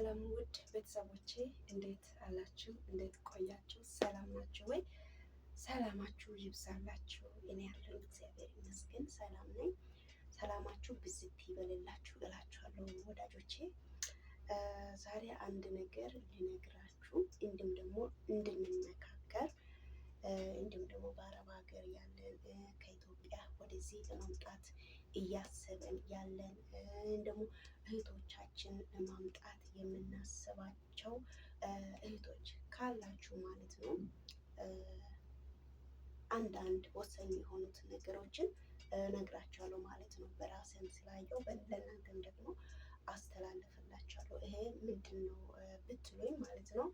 ሰላም ውድ ቤተሰቦቼ እንዴት አላችሁ? እንዴት ቆያችሁ? ሰላም ናችሁ ወይ? ሰላማችሁ ይብዛላችሁ። እኔ ያለው እግዚአብሔር ይመስገን ሰላም ነኝ። ሰላማችሁ ብዝት ይበልላችሁ እላችኋለሁ ወዳጆቼ። ዛሬ አንድ ነገር ልነግራችሁ እንዲሁም ደግሞ እንድንመካከር እንዲሁም ደግሞ በአረብ ሀገር ያለን ከኢትዮጵያ ወደዚህ ለማምጣት እያሰበን ያለን ደግሞ እህቶቻችን ለማምጣት የምናስባቸው እህቶች ካላችሁ ማለት ነው አንዳንድ ወሳኝ የሆኑት ነገሮችን ነግራቸዋለሁ ማለት ነው። በራሴም ስላየው ለእናንተም ደግሞ አስተላልፍላችኋለሁ። ይሄ ምንድን ነው ብትሉኝ ማለት ነው።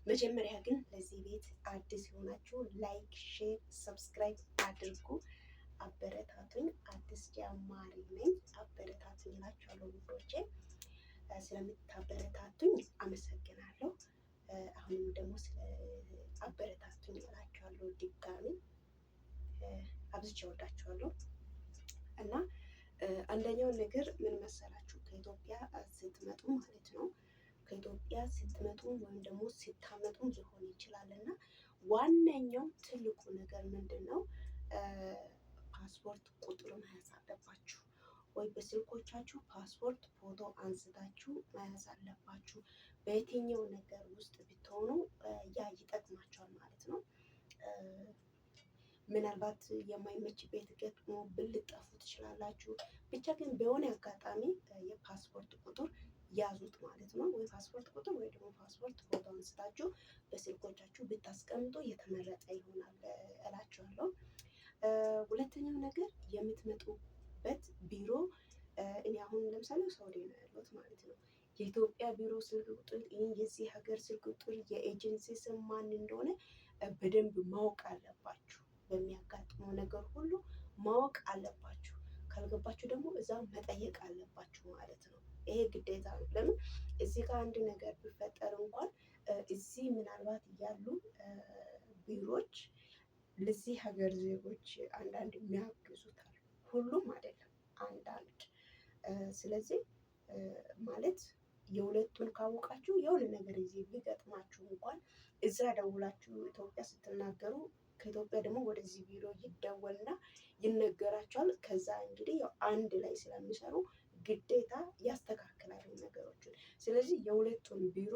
መጀመሪያ ግን ለዚህ ቤት አዲስ የሆናችሁ ላይክ፣ ሼር፣ ሰብስክራይብ አድርጉ። አበረታቱኝ። አዲስ ጀማሪ ነኝ። አበረታቱኝ እላችኋለሁ ውዶቼ። ስለምታበረታቱኝ አመሰግናለሁ። አሁንም ደግሞ ስለ አበረታቱኝ እላችኋለሁ ድጋሚ አብዝቼ እወዳችኋለሁ። እና አንደኛውን ነገር ምን መሰላችሁ? ከኢትዮጵያ ስትመጡ ማለት ነው ከኢትዮጵያ ስትመጡ ወይም ደግሞ ስታመጡም ሊሆን ይችላል እና ዋነኛው ትልቁ ነገር ምንድን ነው? ፓስፖርት ቁጥር መያዝ አለባችሁ። ወይ በስልኮቻችሁ ፓስፖርት ፎቶ አንስታችሁ መያዝ አለባችሁ። በየትኛው ነገር ውስጥ ብትሆኑ ያ ይጠቅማቸዋል ማለት ነው። ምናልባት የማይመች ቤት ገጥሞ ልጠፉ ትችላላችሁ። ብቻ ግን በሆነ አጋጣሚ የፓስፖርት ቁጥር ያዙት ማለት ነው። ወይ ፓስፖርት ቁጥር ወይ ደግሞ ፓስፖርት ፎቶ አንስታችሁ በስልኮቻችሁ ብታስቀምጡ የተመረጠ ይሆናል እላችኋለሁ። ሁለተኛው ነገር የምትመጡበት ቢሮ እኔ አሁን ለምሳሌ ሳውዲ ነው ያለሁት ማለት ነው። የኢትዮጵያ ቢሮ ስልክ ቁጥር፣ የዚህ ሀገር ስልክ ቁጥር፣ የኤጀንሲ ስም ማን እንደሆነ በደንብ ማወቅ አለባችሁ። በሚያጋጥመው ነገር ሁሉ ማወቅ አለባችሁ። ካልገባችሁ ደግሞ እዛ መጠየቅ አለባችሁ ማለት ነው። ይሄ ግዴታ ነው። ለምን እዚህ ጋር አንድ ነገር ቢፈጠር እንኳን እዚህ ምናልባት ያሉ ቢሮዎች ለዚህ ሀገር ዜጎች አንዳንድ የሚያግዙታል፣ ሁሉም አይደለም፣ አንዳንድ። ስለዚህ ማለት የሁለቱን ካወቃችሁ የሆነ ነገር እዚህ ቢገጥማችሁ እንኳን እዛ ደውላችሁ ኢትዮጵያ ስትናገሩ ከኢትዮጵያ ደግሞ ወደዚህ ቢሮ ይደወልና ይነገራቸዋል። ከዛ እንግዲህ ያው አንድ ላይ ስለሚሰሩ ግዴታ ያስተካክላሉ ነገሮችን። ስለዚህ የሁለቱን ቢሮ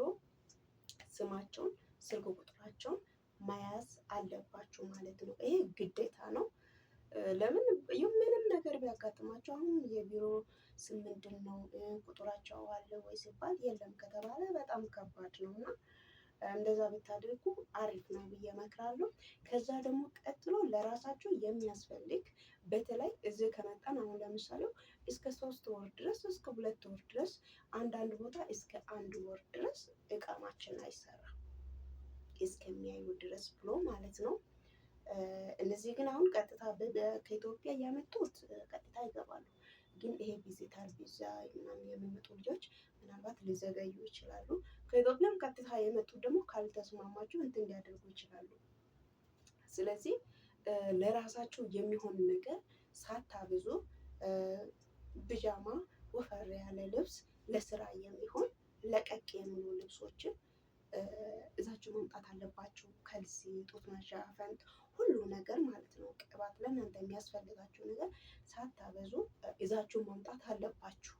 ስማቸውን፣ ስልክ ቁጥራቸውን መያዝ አለባችሁ ማለት ነው። ይሄ ግዴታ ነው። ለምን ምንም ነገር ቢያጋጥማቸው አሁን የቢሮ ስም ምንድን ነው ቁጥራቸው አለ ወይ ሲባል የለም ከተባለ በጣም ከባድ ነው እና እንደዛ ብታደርጉ አሪፍ ነው ብዬ እመክራለሁ። ከዛ ደግሞ ቀጥሎ ለራሳቸው የሚያስፈልግ በተለይ እዚህ ከመጣን አሁን ለምሳሌ እስከ 3 ወር ድረስ እስከ 2 ወር ድረስ አንዳንድ ቦታ እስከ 1 ወር ድረስ እቃማችን አይሰራም እስከሚያዩ ድረስ ብሎ ማለት ነው። እነዚህ ግን አሁን ቀጥታ ከኢትዮጵያ እያመጡት ቀጥታ ይገባሉ። ግን ይሄ ቪዚተር ቪዛ ምናምን የሚመጡ ልጆች ምናልባት ሊዘገዩ ይችላሉ። ከኢትዮጵያም ቀጥታ የመጡት ደግሞ ካልተስማማችሁ እንትን ሊያደርጉ ይችላሉ። ስለዚህ ለራሳችሁ የሚሆን ነገር ሳታብዙ ብጃማ፣ ወፈር ያለ ልብስ፣ ለስራ የሚሆን ለቀቅ የሚሉ ልብሶችን እዛችሁ መምጣት አለባችሁ። ከልሲ፣ ጡት መሸፈንት፣ ሁሉ ነገር ማለት ነው። ቅባት፣ ለእናንተ የሚያስፈልጋችሁ ነገር ሳታበዙ ይዛችሁ መምጣት አለባችሁ።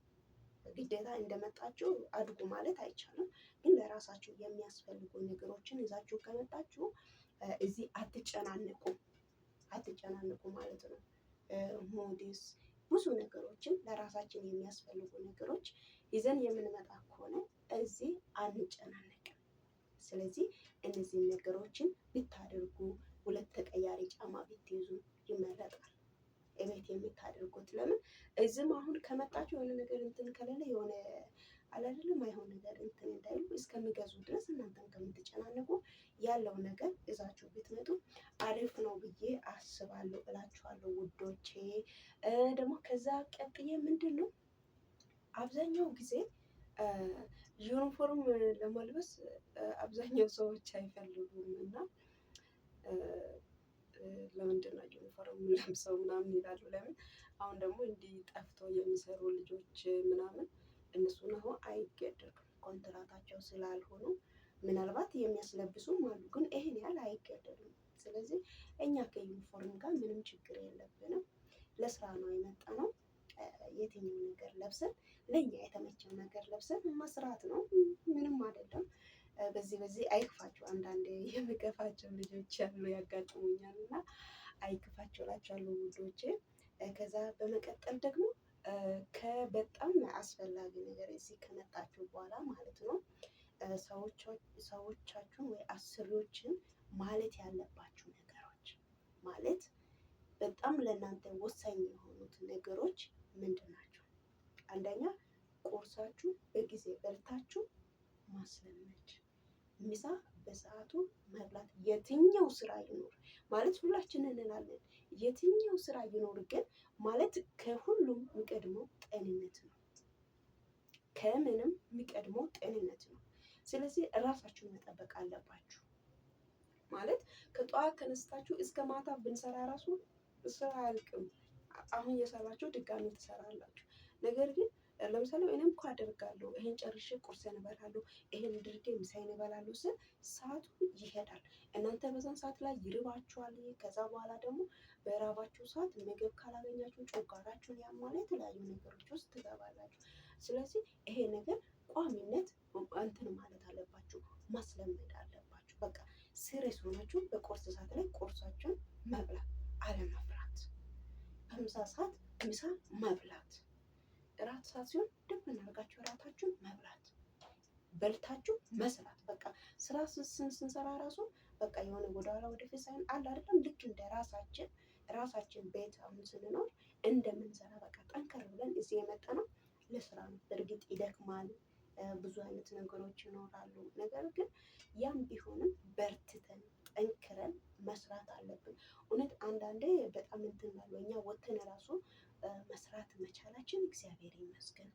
ግዴታ እንደመጣችሁ አድጉ ማለት አይቻልም። ግን ለራሳችሁ የሚያስፈልጉ ነገሮችን ይዛችሁ ከመጣችሁ እዚህ አትጨናነቁ ማለት ነው። ሞዴስ ብዙ ነገሮችን ለራሳችን የሚያስፈልጉ ነገሮች ይዘን የምንመጣ ከሆነ እዚህ አንጨናነቅም። ስለዚህ እነዚህን ነገሮችን ብታደርጉ፣ 2 ተቀያሪ ጫማ ብትይዙ ይመረጣል። እቤት የምታደርጉት ለምን እዚህም አሁን ከመጣችሁ የሆነ ነገር እንትን ከሌለ የሆነ አላደለም አይሆን ነገር እንትን እንዳይሉ እስከሚገዙ ድረስ እናንተም ከምትጨናነቁ ያለው ነገር እዛችሁ ብትመጡ አሪፍ ነው ብዬ አስባለሁ እላችኋለሁ ውዶቼ። ደግሞ ከዛ ቀጥዬ ምንድን ነው አብዛኛው ጊዜ ዩኒፎርም ለመልበስ አብዛኛው ሰዎች አይፈልጉም እና ለምንድን ነው ዩኒፎርም ለብሰው ምናምን ይላሉ። ለምን አሁን ደግሞ እንዲህ ጠፍቶ የሚሰሩ ልጆች ምናምን እነሱን አሁን አይገደዱም። ኮንትራታቸው ልብሳቸው ስላልሆኑ ምናልባት የሚያስለብሱም አሉ፣ ግን ይሄን ያህል አይገደሉም። ስለዚህ እኛ ከዩኒፎርም ጋር ምንም ችግር የለብንም። ለስራ ነው የመጣ ነው። የትኛው ነገር ለብሰን ለእኛ የተመቸው ነገር ለብሰን መስራት ነው። ምንም አይደለም። በዚህ አይክፋቸው። አንዳንዴ የምገፋቸው ልጆች ያሉ ያጋጥሙኛል እና አይክፋቸው እላቸዋለሁ ውዶቼ። ከዛ በመቀጠል ደግሞ ከበጣም አስፈላጊ ነገር እዚህ ከመጣችሁ በኋላ ማለት ነው ሰዎቻችሁን ወይ አሰሪዎችን ማለት ያለባችሁ ነገሮች ማለት በጣም ለእናንተ ወሳኝ የሆኑት ነገሮች ምንድን ናቸው? አንደኛ ቁርሳችሁ በጊዜ በልታችሁ ማስለመድ፣ ምሳ በሰዓቱ መብላት። የትኛው ስራ ይኖር ማለት ሁላችንን እንላለን፣ የትኛው ስራ ይኖር ግን ማለት ከሁሉም የሚቀድመው ጤንነት ነው። ከምንም የሚቀድመው ጤንነት ነው። ስለዚህ እራሳችሁን መጠበቅ አለባችሁ። ማለት ከጠዋት ተነስታችሁ እስከ ማታ ብንሰራ ራሱ ስራ አያልቅም። አሁን እየሰራችሁ ድጋሚ ትሰራላችሁ። ነገር ግን ለምሳሌ እኔም እኮ አደርጋለሁ፣ ይሄን ጨርሼ ቁርሴን እበላለሁ፣ ይሄን ድርጌ ምሳዬን እበላለሁ ስል ሰዓቱ ይሄዳል። እናንተ በዛን ሰዓት ላይ ይርባችኋል። ከዛ በኋላ ደግሞ በራባችሁ ሰዓት ምግብ ካላገኛችሁ ጮጋራችሁን ያሟላ የተለያዩ ነገሮች ውስጥ ትገባላችሁ። ስለዚህ ይሄ ነገር ቋሚነት እንትን ማለት አለባችሁ፣ ማስለመድ አለባችሁ። በቃ ሲሪየስ ሆናችሁ በቁርስ ሰዓት ላይ ቁርሳችሁን መብላት አለመፍራት፣ በምሳ ሰዓት ምሳ መብላት፣ እራት ሰዓት ሲሆን ድብ እናርጋችሁ እራታችሁን መብላት፣ በልታችሁ መስራት። በቃ ስራ ስንሰራ ራሱ በቃ የሆነ ወደኋላ ወደፊት ሳይሆን አለ አይደለም። ልክ እንደ ራሳችን ቤት አሁን ስንኖር እንደምንሰራ በቃ ጠንከር ብለን እዚህ የመጣ ነው ለስራ ነው። እርግጥ ይደክማል፣ ብዙ አይነት ነገሮች ይኖራሉ። ነገር ግን ያም ቢሆንም በርትተን ጠንክረን መስራት አለብን። እውነት አንዳንዴ በጣም እንትን ያለው እኛ ወተን ራሱ መስራት መቻላችን እግዚአብሔር ይመስገን።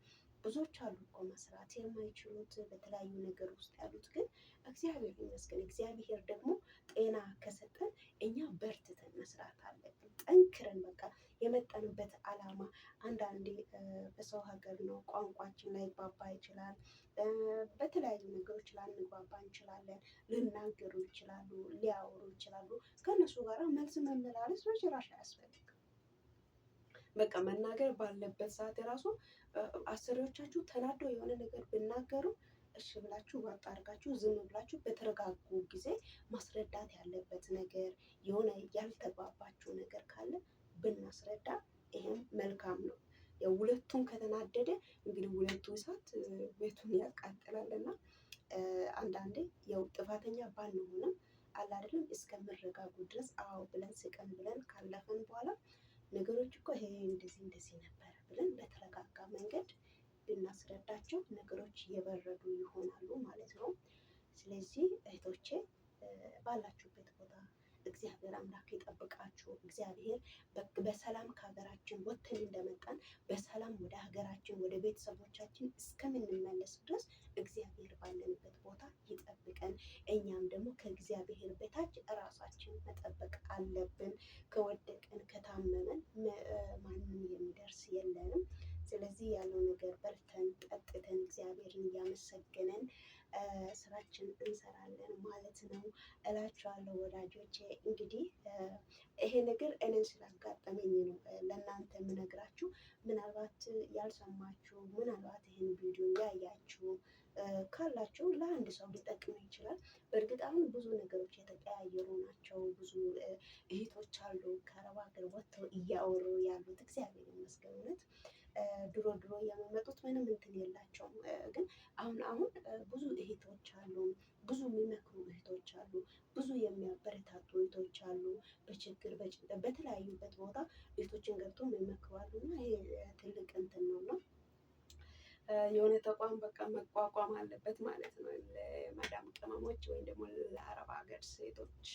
ብዙዎች አሉ እኮ መስራት የማይችሉት በተለያዩ ነገር ውስጥ ያሉት፣ ግን እግዚአብሔር ይመስገን። እግዚአብሔር ደግሞ ጤና ከሰጠን እኛ በርትተን መስራት አለብን፣ ጠንክረን በቃ የመጣንበት ዓላማ። አንዳንዴ በሰው ሀገር ነው፣ ቋንቋችን ላይግባባ ይችላል። በተለያዩ ነገሮች ላንግባባ እንችላለን። ሊናገሩ ይችላሉ፣ ሊያወሩ ይችላሉ። ከእነሱ ጋር መልስ መመላለስ በጭራሽ አያስፈልግም። በቃ መናገር ባለበት ሰዓት የራሱ አሰሪዎቻችሁ ተናደው የሆነ ነገር ብናገሩ እሺ ብላችሁ ዋጥ አድርጋችሁ ዝም ብላችሁ በተረጋጉ ጊዜ ማስረዳት ያለበት ነገር የሆነ ያልተግባባችሁ ነገር ካለ ብናስረዳ ይሄም መልካም ነው። ያው ሁለቱም ከተናደደ እንግዲህ ሁለቱ እሳት ቤቱን ያቃጥላልና አንዳንዴ ያው ጥፋተኛ ባንሆንም አለ አይደለም እስከምረጋጉ ድረስ አዎ ብለን ስቀን ብለን ካለፈን በኋላ ነገሮች እኮ ይሄ እንደዚህ ነበር ብለን በተረጋጋ መንገድ ብናስረዳቸው ነገሮች እየበረዱ ይሆናሉ ማለት ነው። ስለዚህ እህቶቼ ባላችሁበት ቦታ እግዚአብሔር አምላክ ይጠብቃችሁ። እግዚአብሔር በሰላም ከሀገራችን ወጥተን እንደመጣን በሰላም ወደ ሀገራችን ወደ ቤተሰቦቻችን እስከምንመለስ ድረስ እግዚአብሔር ባለንበት ቦታ ይጠብቀን። እኛም ደግሞ ከእግዚአብሔር በታች ራሳችን መጠበቅ አለብን። ከወደቅን ከታመመን ማንም የሚደርስ የለንም። ስለዚህ ያለው ነገር በልተን ጠጥተን እግዚአብሔርን እያመሰገንን ስራችን እንሰራለን ማለት ነው እላችኋለሁ ወዳጆቼ። እንግዲህ ይሄ ነገር እኔን ስላጋጠመኝ ነው ለእናንተ የምነግራችሁ። ምናልባት ያልሰማችሁ፣ ምናልባት ይህን ቪዲዮ ያያችሁ ካላችሁ ለአንድ ሰው ሊጠቅም ይችላል። በእርግጥ አሁን ብዙ ነገሮች የተቀያየሩ ናቸው። ብዙ እህቶች አሉ ከአረብ ሀገር ወጥተው እያወሩ ያሉት፣ እግዚአብሔር ይመስገን። እውነት ድሮ የሚመጡት ምንም እንትን የላቸውም። ግን አሁን ብዙ እህቶች አሉ፣ ብዙ የሚመክሩ እህቶች አሉ፣ ብዙ የሚያበረታቱ እህቶች አሉ። በችግር በጭንቀት በተለያዩበት ቦታ እህቶችን ገብቶ የሚመክሩ አሉ። እና ይሄ ትልቅ እንትን ነው። የሆነ ተቋም በቃ መቋቋም አለበት ማለት ነው ለመዳም ቅመሞች ወይም ደግሞ ለአረብ ሀገር ሴቶች።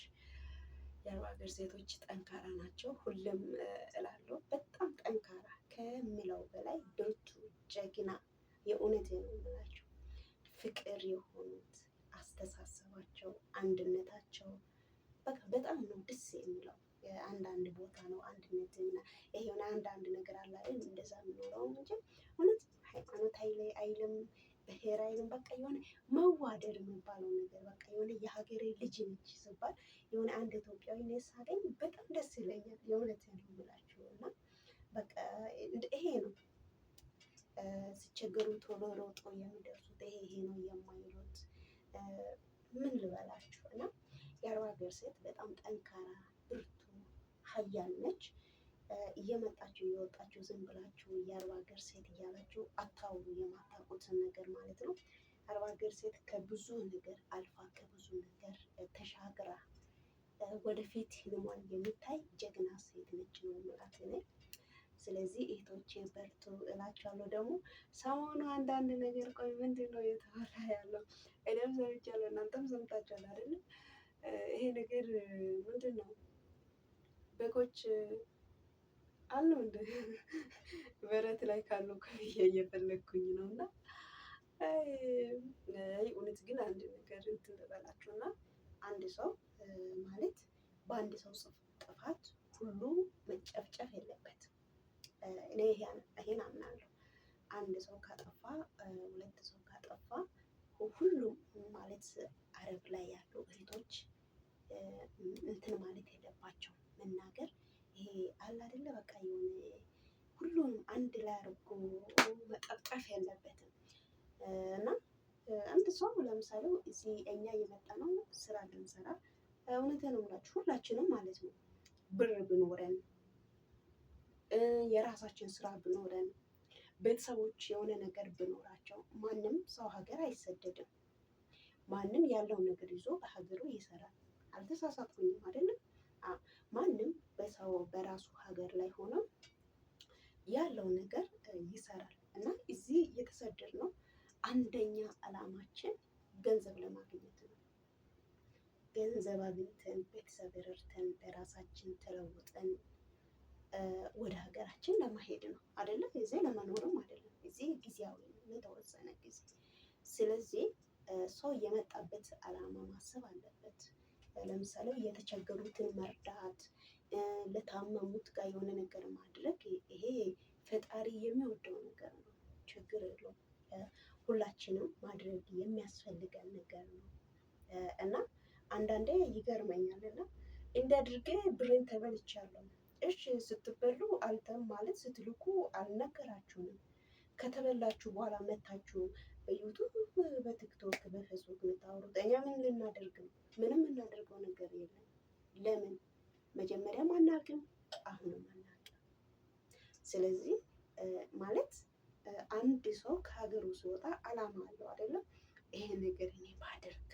የአረብ ሀገር ሴቶች ጠንካራ ናቸው፣ ሁሉም እላለሁ። በጣም ጠንካራ ከምለው በላይ ብርቱ፣ ጀግና፣ የእውነት ነው የምላቸው። ፍቅር የሆኑት አስተሳሰባቸው፣ አንድነታቸው በቃ በጣም ነው ደስ የሚለው። አንዳንድ ቦታ ነው አንድነት ይሄ የሆነ አንዳንድ ነገር አለ አይደል እንደዛ የሚኖረው እንጂ እውነት ሃይማኖት አይልም፣ ብሔር አይልም። በቃ የሆነ መዋደድ የሚባለው ነገር በቃ የሆነ የሀገሬ ልጅ ነች ስባል የሆነ አንድ ኢትዮጵያዊ እኔ ሳገኝ በጣም ደስ ይለኛል። የእውነት ነው የምላችሁ እና በቃ ይሄ ነው ሲቸገሩ ቶሎ ሮጦ የሚደርሱት ይሄ ነው የማይሉት ምን ልበላችሁ እና የአረብ ሀገር ሴት በጣም ጠንካራ ብርቱ ሀያል ነች። እየመጣችሁ እየወጣችሁ ዝም ብላችሁ የአረብ ሀገር ሴት እያላችሁ አታውሩ፣ የማታውቁትን ነገር ማለት ነው። አረብ ሀገር ሴት ከብዙ ነገር አልፋ ከብዙ ነገር ተሻግራ ወደፊት ህልሟን የምታይ ጀግና ሴት ነች ነው የምላት እኔ። ስለዚህ እህቶቼ በርቱ እላችኋለሁ። ደግሞ ሰሞኑ አንዳንድ ነገር ቆይ ምንድን ነው እየተባለ ያለው? እኔም ሰምቻለሁ እናንተም ሰምታችኋል አይደለም? ይሄ ነገር ምንድን ነው? በጎች አሉ እንደ በረት ላይ ካሉ ከብዬ እየፈለግኩኝ ነው። እና እውነት ግን አንድ ነገር እንትን ልበላችሁ እና አንድ ሰው ማለት በአንድ ሰው ጥፋት ሁሉ መጨፍጨፍ የለበትም። እኔ ይሄን አምናለሁ። አንድ ሰው ካጠፋ ሁለት ሰው ካጠፋ ሁሉም ማለት አረብ ላይ ያሉ እህቶች እንትን ማለት የለባቸው መናገር ይሄ አለ አይደለ በቃ የሆነ ሁሉንም አንድ ላይ አድርጎ መጠፍጠፍ የለበትም። እና አንድ ሰው ለምሳሌ እዚህ እኛ የመጣ ነው ስራ ልንሰራ እውነቴን ነው የምላችሁ ሁላችንም ማለት ነው ብር ብኖረን የራሳችን ስራ ብኖረን ቤተሰቦች የሆነ ነገር ብኖራቸው ማንም ሰው ሀገር አይሰደድም። ማንም ያለውን ነገር ይዞ በሀገሩ ይሰራል። አልተሳሳትኩኝም አይደለም? ማንም በሰው በራሱ ሀገር ላይ ሆኖ ያለው ነገር ይሰራል። እና እዚህ የተሰደድነው አንደኛ አላማችን ገንዘብ ለማግኘት ነው። ገንዘብ አግኝተን ቤተሰብ ረድተን በራሳችን ተለውጠን ወደ ሀገራችን ለመሄድ ነው አይደለም? እዚህ ለመኖርም አይደለም። እዚህ ጊዜያዊ ነው ለተወሰነ ጊዜ። ስለዚህ ሰው የመጣበት አላማ ማሰብ አለበት። ለምሳሌ የተቸገሩትን መርዳት፣ ለታመሙት ጋር የሆነ ነገር ማድረግ ይሄ ፈጣሪ የሚወደው ነገር ነው። ችግር የለውም። ሁላችንም ማድረግ የሚያስፈልገን ነገር ነው። እና አንዳንዴ ይገርመኛል እና እንደ አድርጌ ብሬን ተበልቻለሁ። እሺ ስትበሉ አልተም ማለት ስትልኩ አልነገራችሁንም። ከተበላችሁ በኋላ መታችሁ በዩቱብ በቲክቶክ በፌስቡክ የምታወሩት እኛ ምን ልናደርግ ነው? ምንም የምናደርገው ነገር የለም። ለምን? መጀመሪያም አናውቅም፣ አሁንም አናውቅም። ስለዚህ ማለት አንድ ሰው ከሀገሩ ሲወጣ አላማ አለው አይደለም? ይሄ ነገር እኔ ባደርግ፣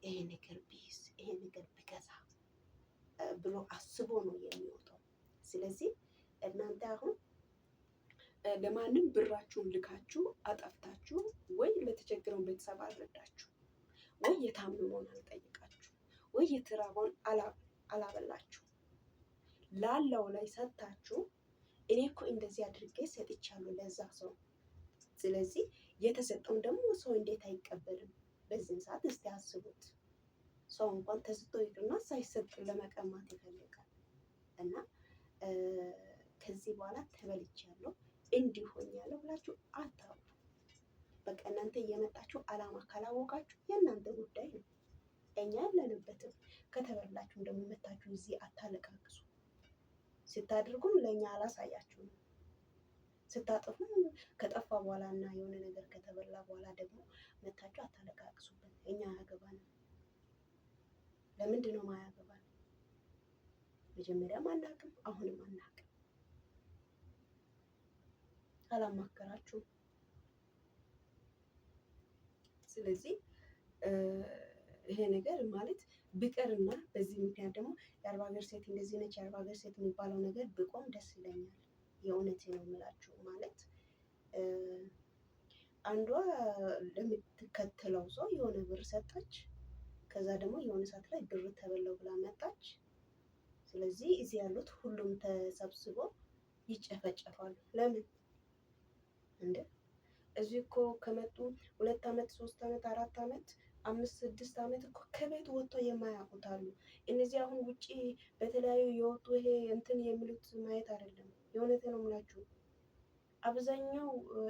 ይሄ ነገር ቢይዝ፣ ይሄ ነገር ቢገዛ ብሎ አስቦ ነው የሚወጣው። ስለዚህ እናንተ አሁን ለማንም ብራችሁን ልካችሁ አጠፍታችሁ ወይ ለተቸገረውን ቤተሰብ አልረዳችሁ ወይ የታመመውን አልጠይቃችሁ ወይ የተራበውን አላበላችሁ ላለው ላይ ሰጥታችሁ እኔ እኮ እንደዚህ አድርጌ ሰጥቻለሁ ለዛ ሰው። ስለዚህ የተሰጠውን ደግሞ ሰው እንዴት አይቀበልም? በዚህን ሰዓት እስቲ አስቡት። ሰው እንኳን ተሰጥቶ ይቅርና ሳይሰጥ ለመቀማት ይፈልጋል። እና ከዚህ በኋላ ተበልቻለሁ እንዲህ ሆኛለሁ ብላችሁ አታውሩ። በቃ እናንተ እየመጣችሁ አላማ ካላወቃችሁ የእናንተ ጉዳይ ነው። እኛ ያለንበትም ከተበላችሁም ደግሞ መታችሁ እዚህ አታለቃቅሱ። ስታደርጉም ለእኛ አላሳያችሁም። ስታጠፉም ከጠፋ በኋላ እና የሆነ ነገር ከተበላ በኋላ ደግሞ መታችሁ አታለቃቅሱበት። እኛ አያገባንም። ለምንድን ነው ማያገባን? መጀመሪያም አናውቅም፣ አሁንም አናውቅም። አላማከራችሁም። ስለዚህ ይሄ ነገር ማለት ብቀርና በዚህ ምክንያት ደግሞ የአረብ ሀገር ሴት እንደዚህ ነች፣ የአረብ ሀገር ሴት የሚባለው ነገር ብቆም ደስ ይለኛል። የእውነቴ ነው የምላችሁ። ማለት አንዷ ለምትከተለው ሰው የሆነ ብር ሰጠች። ከዛ ደግሞ የሆነ ሰዓት ላይ ብር ተበላው ብላ መጣች። ስለዚህ እዚህ ያሉት ሁሉም ተሰብስቦ ይጨፈጨፋሉ። ለምን እንደ እዚህ እኮ ከመጡ 2 ዓመት 3 ዓመት 4 ዓመት 5 6 ዓመት እኮ ከቤት ወጥቶ የማያውቁት አሉ። እነዚህ አሁን ውጪ በተለያዩ የወጡ ይሄ እንትን የሚሉት ማየት አይደለም። የእውነት ነው የምላችሁ። አብዛኛው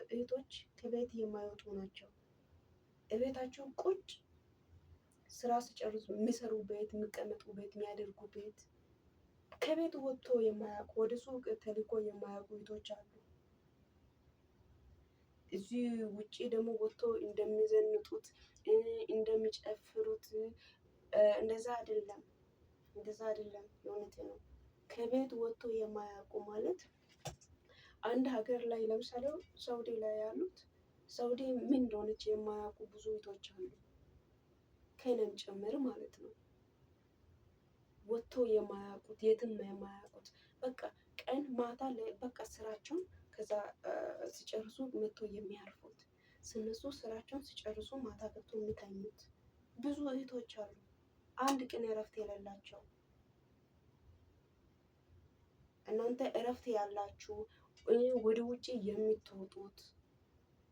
እህቶች ከቤት የማይወጡ ናቸው። እቤታቸው ቁጭ ስራ ሲጨርሱ የሚሰሩ ቤት፣ የሚቀመጡ ቤት፣ የሚያደርጉ ቤት፣ ከቤት ወጥቶ የማያውቁ ወደ ሱቅ ተልኮ የማያውቁ እህቶች አሉ። እዚህ ውጪ ደግሞ ወጥቶ እንደሚዘንጡት እንደሚጨፍሩት እንደዛ አይደለም፣ እንደዛ አይደለም። የእውነቴ ነው። ከቤት ወጥቶ የማያውቁ ማለት አንድ ሀገር ላይ ለምሳሌ ሳውዲ ላይ ያሉት ሳውዲ ምን እንደሆነች የማያውቁ ብዙ እህቶች አሉ፣ ከእኔም ጭምር ማለት ነው። ወጥቶ የማያውቁት የትም የማያውቁት በቃ ቀን ማታ በቃ ስራቸውን ከዛ ሲጨርሱ መጥቶ የሚያርፉት ስነሱ ስራቸውን ሲጨርሱ ማታ ገብቶ የሚተኙት ብዙ እህቶች አሉ። አንድ ቀን እረፍት የሌላቸው። እናንተ እረፍት ያላችሁ ወደ ውጭ የምትወጡት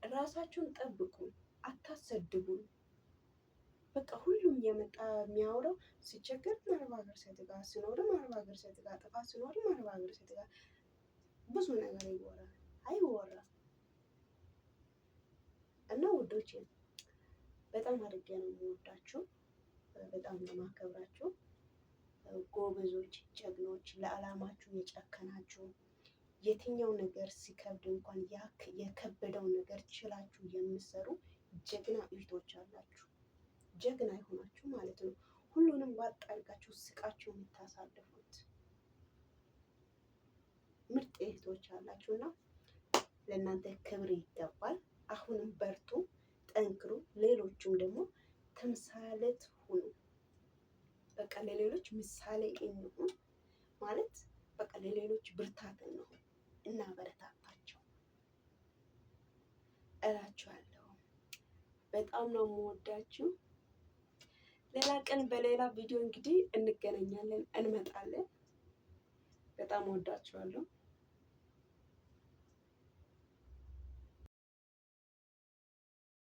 ራሳችሁን ጠብቁ፣ አታሰድቡን። በቃ ሁሉም የመጣ የሚያወራው ሲቸገር አረብ ሀገር ሴት ጋር ሲኖርም አረብ ሀገር ሴት ጋር ጥፋት ሲኖርም አረብ ሀገር ሴት ጋር ብዙ ነገር ይወራል። አይወራም። እና ውዶቼ በጣም አድርጌ ነው የምወዳችሁ፣ በጣም ነው የማከብራችሁ። ጎበዞች፣ ጀግኖች፣ ለዓላማችሁ የጨከናችሁ የትኛው ነገር ሲከብድ እንኳን የከበደው ነገር ችላችሁ የምትሰሩ ጀግና እህቶች አላችሁ። ጀግና የሆናችሁ ማለት ነው። ሁሉንም ዋጥ አድርጋችሁ ስቃችሁ የምታሳልፉት ምርጥ እህቶች አላችሁ እና ለእናንተ ክብር ይገባል። አሁንም በርቱ፣ ጠንክሩ። ሌሎቹም ደግሞ ተምሳሌት ሁኑ። በቃ ለሌሎች ምሳሌ እንሁን ማለት በቃ ለሌሎች ብርታት እንሁን፣ እናበረታታቸው እላችኋለሁ። በጣም ነው የምወዳችሁ። ሌላ ቀን በሌላ ቪዲዮ እንግዲህ እንገናኛለን፣ እንመጣለን። በጣም ወዳችኋለሁ።